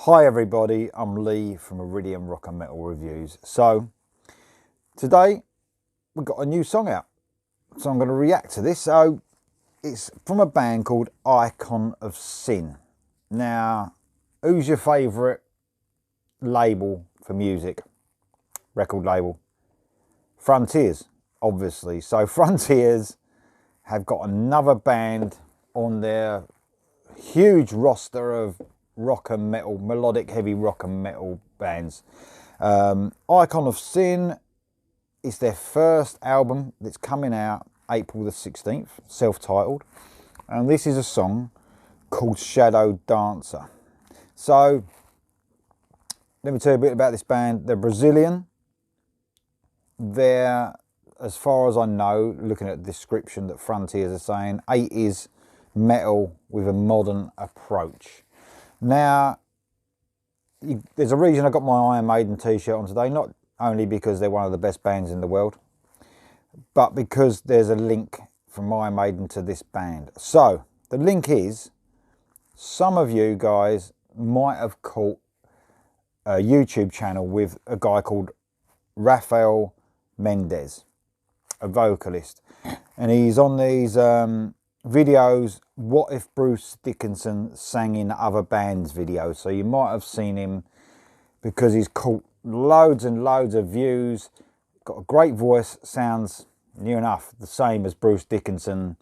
Hi everybody, I'm Lee from Iridium Rock and Metal Reviews. So today we've got a new song out, so I'm going to react to this. So it's from a band called Icon of Sin. Now, who's your favourite label for music, record label? Frontiers, obviously. So Frontiers have got another band on their huge roster of rock and metal, melodic heavy rock and metal bands. Icon of Sin is their first album that's coming out April the 16th, self-titled, and this is a song called Shadow Dancer. So let me tell you a bit about this band. They're Brazilian. They're, as far as I know, looking at the description that Frontiers are saying, 80s metal with a modern approach. Now, there's a reason I got my Iron Maiden t-shirt on today, not only because they're one of the best bands in the world, but because there's a link from Iron Maiden to this band. So, the link is, some of you guys might have caught a YouTube channel with a guy called Raphael Mendes, a vocalist, and he's on these videos, what if Bruce Dickinson sang in other bands videos. So you might have seen him because he's caught loads and loads of views, got a great voice, sounds near enough the same as Bruce Dickinson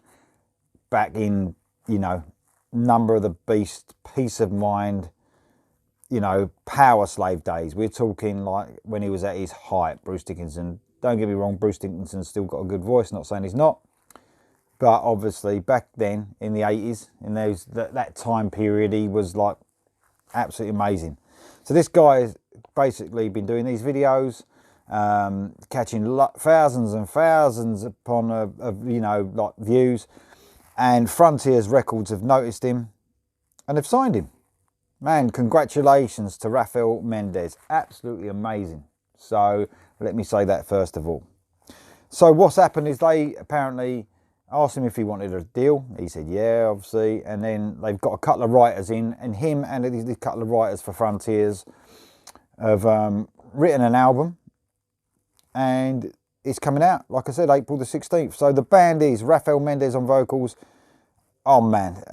back in, you know, Number of the Beast, Peace of Mind, you know, Power Slave days. We're talking like when he was at his height, Bruce Dickinson. Don't get me wrong, Bruce Dickinson's still got a good voice, not saying he's not. But obviously back then in the 80s, in those that time period, he was like absolutely amazing. So this guy has basically been doing these videos, catching thousands and thousands upon you know, like views, and Frontiers Records have noticed him and they've signed him. Man, congratulations to Raphael Mendes, absolutely amazing. So let me say that first of all. So what's happened is they apparently asked him if he wanted a deal. He said yeah, obviously, and then they've got a couple of writers in, and him and a couple of writers for Frontiers have written an album, and it's coming out, like I said, April the 16th. So the band is Raphael Mendes on vocals. Oh man,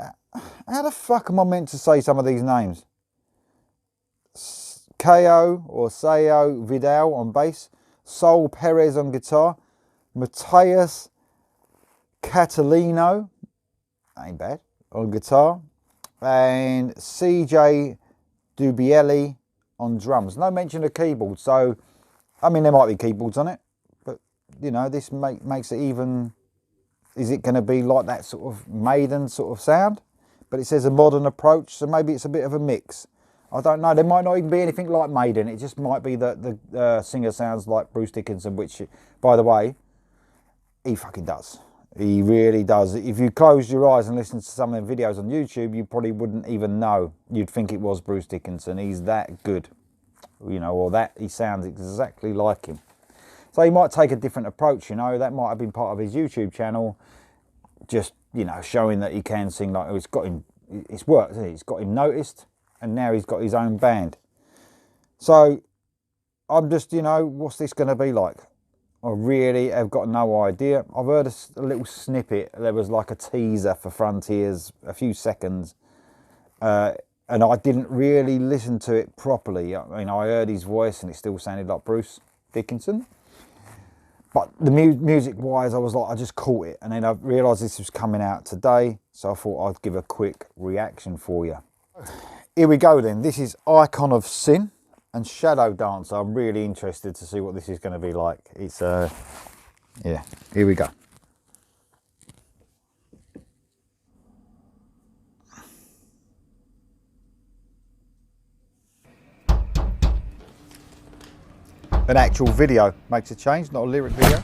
how the fuck am I meant to say some of these names? Ko or Sao Vidal on bass, Sol Perez on guitar, Mateus Catalino, ain't bad, on guitar, and CJ Dubielli on drums. No mention of keyboards, so I mean there might be keyboards on it, but you know, this makes it even. Is it going to be like that sort of Maiden sort of sound? But it says a modern approach, so maybe it's a bit of a mix. I don't know. There might not even be anything like Maiden. It just might be that the singer sounds like Bruce Dickinson, which, by the way, he fucking does. He really does. If you close your eyes and listen to some of the videos on YouTube, you probably wouldn't even know. You'd think it was Bruce Dickinson. He's that good, you know, or that he sounds exactly like him. So he might take a different approach, you know. That might have been part of his YouTube channel, just, you know, showing that he can sing. Like, it's got him, it's worked, isn't it? It's got him noticed, and now he's got his own band. So I'm just, you know, what's this going to be like? I really have got no idea. I've heard a little snippet. There was like a teaser for Frontiers, a few seconds, and I didn't really listen to it properly. I mean, I heard his voice and it still sounded like Bruce Dickinson. But the music-wise, I was like, I just caught it. And then I realised this was coming out today, so I thought I'd give a quick reaction for you. Here we go then. This is Icon of Sin and Shadow Dancer. I'm really interested to see what this is going to be like. It's, yeah, here we go. An actual video makes a change, not a lyric video.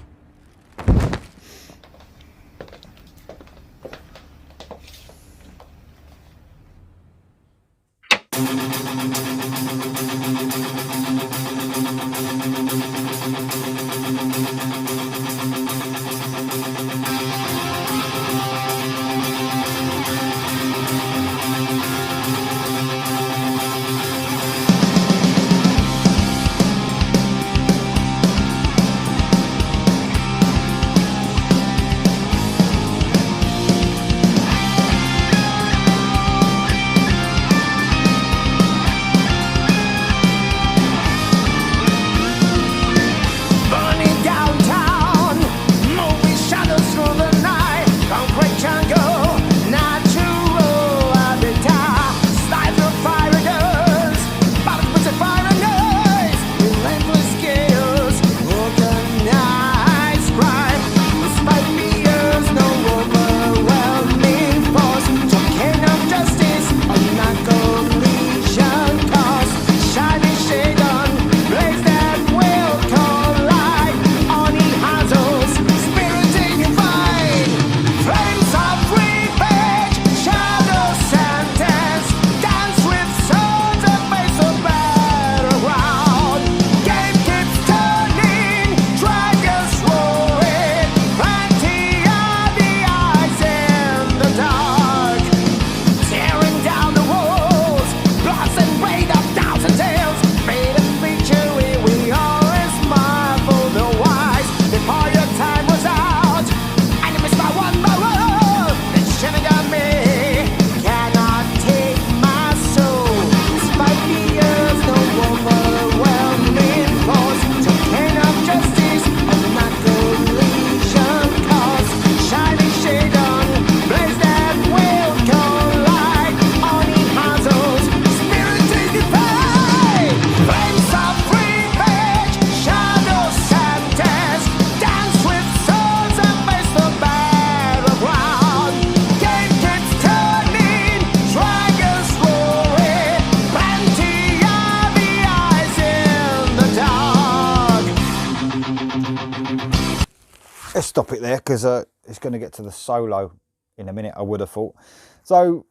stop it there because it's going to get to the solo in a minute, I would have thought. So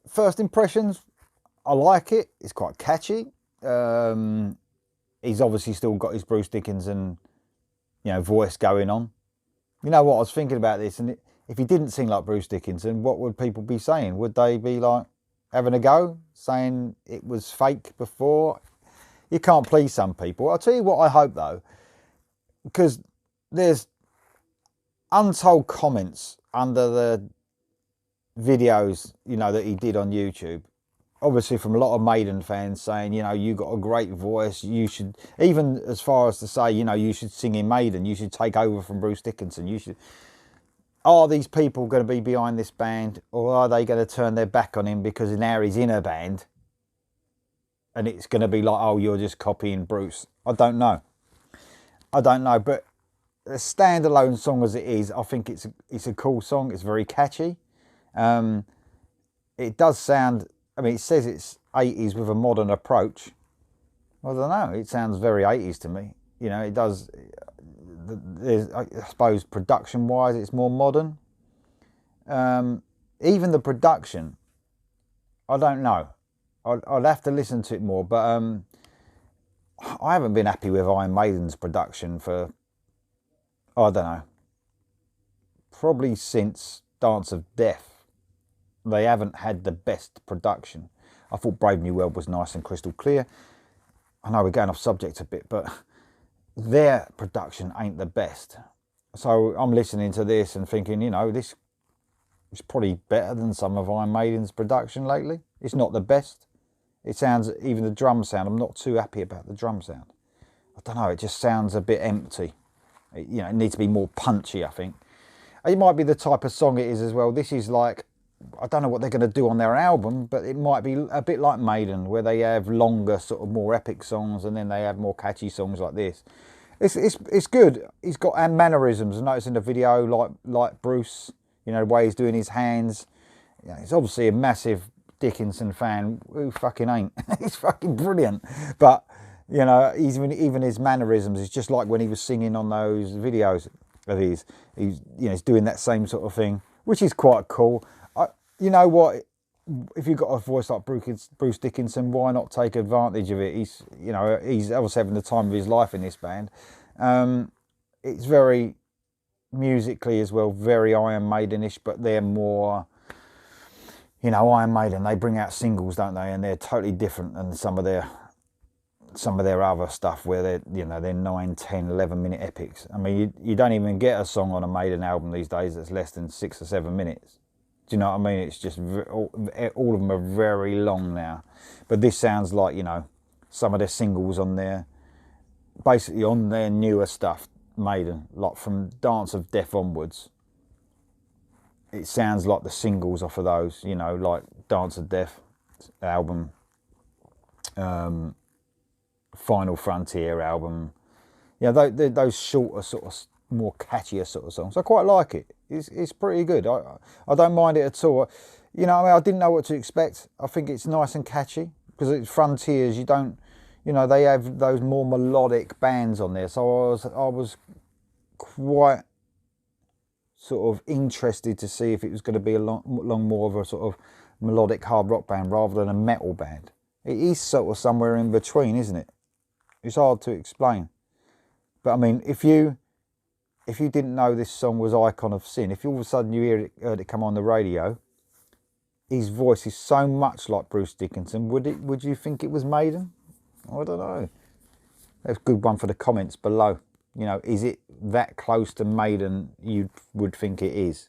first impressions, I like it. It's quite catchy. He's obviously still got his Bruce Dickinson, voice going on. You know what, I was thinking about this, and if he didn't sing like Bruce Dickinson, what would people be saying? Would they be like having a go, saying it was fake before? You can't please some people. I'll tell you what I hope though, because there's untold comments under the videos, that he did on YouTube. Obviously from a lot of Maiden fans saying, you got a great voice, you should, even as far as to say, you should sing in Maiden, you should take over from Bruce Dickinson, you should. Are these people going to be behind this band, or are they going to turn their back on him because now he's in a band and it's going to be like, oh, you're just copying Bruce? I don't know, but a standalone song as it is, I think it's a cool song. It's very catchy. It does sound, it says it's 80s with a modern approach. I don't know, it sounds very 80s to me. It does. I suppose production wise it's more modern. Even the production, I don't know, I'd have to listen to it more, but I haven't been happy with Iron Maiden's production for, I don't know, probably since Dance of Death. They haven't had the best production. I thought Brave New World was nice and crystal clear. I know we're going off subject a bit, but their production ain't the best. So I'm listening to this and thinking, this is probably better than some of Iron Maiden's production lately. It's not the best. It sounds, even the drum sound, I'm not too happy about the drum sound. I don't know, it just sounds a bit empty. It needs to be more punchy, I think. It might be the type of song it is as well. This is like, I don't know what they're going to do on their album, but it might be a bit like Maiden, where they have longer, sort of more epic songs, and then they have more catchy songs like this. It's good. He's got mannerisms. I noticed in the video, like Bruce, the way he's doing his hands. He's obviously a massive Dickinson fan. Who fucking ain't? He's fucking brilliant. But even his mannerisms is just like when he was singing on those videos of his. He's doing that same sort of thing, which is quite cool. You know what? If you've got a voice like Bruce Dickinson, why not take advantage of it? He's obviously having the time of his life in this band. It's very musically as well, very Iron Maidenish, but they're more, Iron Maiden. They bring out singles, don't they? And they're totally different than some of their other stuff, where they're 9, 10, 11-minute epics. You don't even get a song on a Maiden album these days that's less than 6 or 7 minutes. Do you know what I mean? It's just all of them are very long now. But this sounds like, some of their singles on their, basically on their newer stuff, Maiden, like from Dance of Death onwards. It sounds like the singles off of those, like Dance of Death album, Final Frontier album. Those shorter, sort of more catchier sort of songs. I quite like it. It's pretty good. I don't mind it at all. I didn't know what to expect. I think it's nice and catchy because it's Frontiers. You don't, they have those more melodic bands on there. So I was quite sort of interested to see if it was going to be along more of a sort of melodic hard rock band rather than a metal band. It is sort of somewhere in between, isn't it? It's hard to explain. But if you didn't know this song was Icon of Sin, if all of a sudden you heard it come on the radio, his voice is so much like Bruce Dickinson, would you think it was Maiden? I don't know. That's a good one for the comments below. Is it that close to Maiden you would think it is?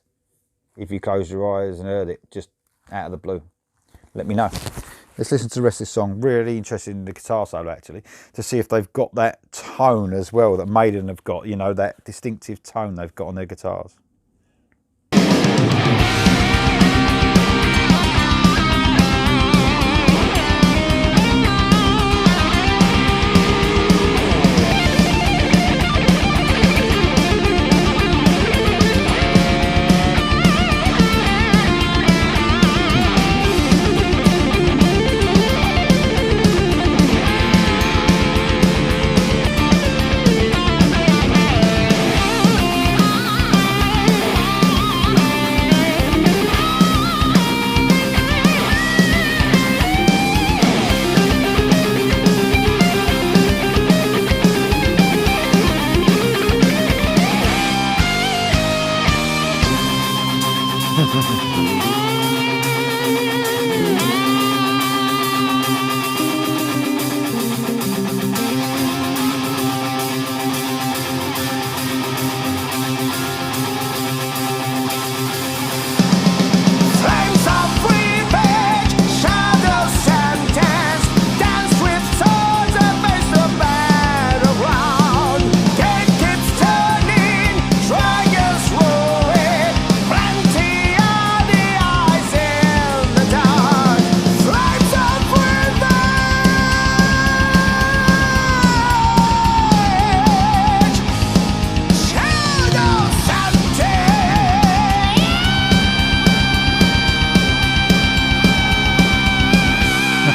If you closed your eyes and heard it just out of the blue. Let me know. Let's listen to the rest of this song. Really interested in the guitar solo, actually, to see if they've got that tone as well that Maiden have got, that distinctive tone they've got on their guitars.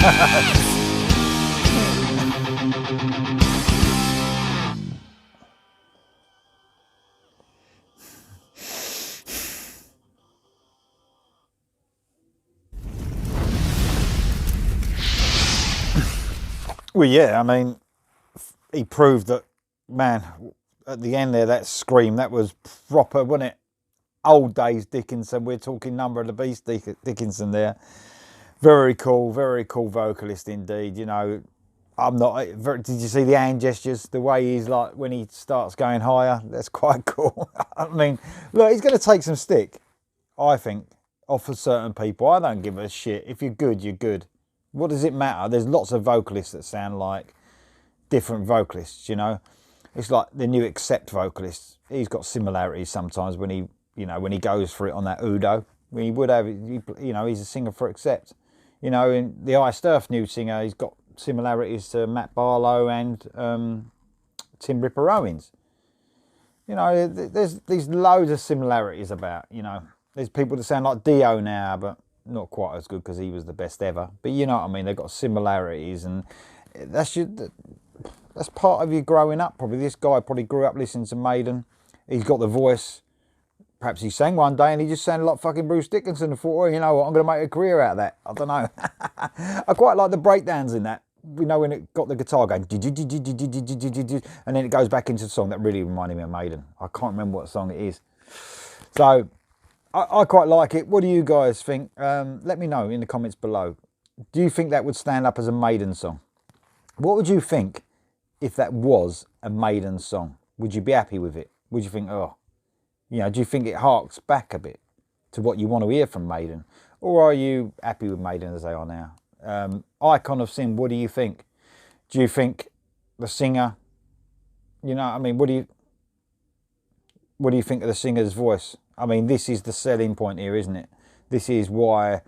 Well, yeah, I mean, he proved that, man, at the end there, that scream, that was proper, wasn't it? Old days Dickinson. We're talking Number of the Beast Dickinson there. Very cool vocalist indeed. You know, I'm not. Did you see the hand gestures? The way he's like when he starts going higher. That's quite cool. I mean, look, he's going to take some stick, I think, off of certain people. I don't give a shit. If you're good, you're good. What does it matter? There's lots of vocalists that sound like different vocalists. You know, it's like the new Accept vocalist. He's got similarities sometimes when he, you know, when he goes for it on that Udo. When he would have, you know, he's a singer for Accept. You know, in the I Sturf new singer, he's got similarities to Matt Barlow and Tim Ripper Owens. You know, there's loads of similarities about, you know. There's people that sound like Dio now, but not quite as good because he was the best ever. But you know what I mean, they've got similarities, and that's part of you growing up, probably. This guy probably grew up listening to Maiden. He's got the voice. Perhaps he sang one day and he just sounded like fucking Bruce Dickinson and thought, well, you know what, I'm going to make a career out of that. I don't know. I quite like the breakdowns in that. You know, when it got the guitar going, and then it goes back into the song. That really reminded me of Maiden. I can't remember what song it is. So, I quite like it. What do you guys think? Let me know in the comments below. Do you think that would stand up as a Maiden song? What would you think if that was a Maiden song? Would you be happy with it? Would you think, oh, you know, do you think it harks back a bit to what you want to hear from Maiden? Or are you happy with Maiden as they are now? Icon of Sin, what do you think? Do you think the singer, you know, I mean, what do you think of the singer's voice? I mean, this is the selling point here, isn't it? This is why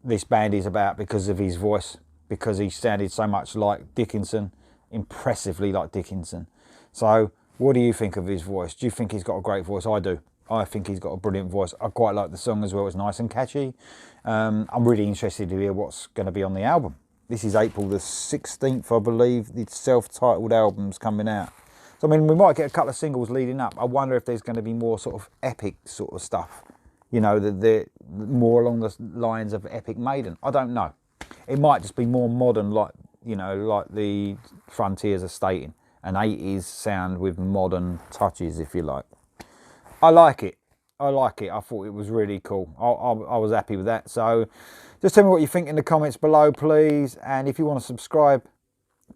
this band is about, because of his voice, because he sounded so much like Dickinson, impressively like Dickinson. So, what do you think of his voice? Do you think he's got a great voice? I do. I think he's got a brilliant voice. I quite like the song as well. It's nice and catchy. I'm really interested to hear what's going to be on the album. This is April the 16th, I believe. The self-titled album's coming out. So, I mean, we might get a couple of singles leading up. I wonder if there's going to be more sort of epic sort of stuff. You know, the more along the lines of Epic Maiden. I don't know. It might just be more modern, like, you know, like the Frontiers are stating. An 80s sound with modern touches, if you like. I like it. I like it. I thought it was really cool. I was happy with that. So just tell me what you think in the comments below, please. And if you want to subscribe,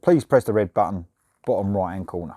please press the red button, bottom right hand corner.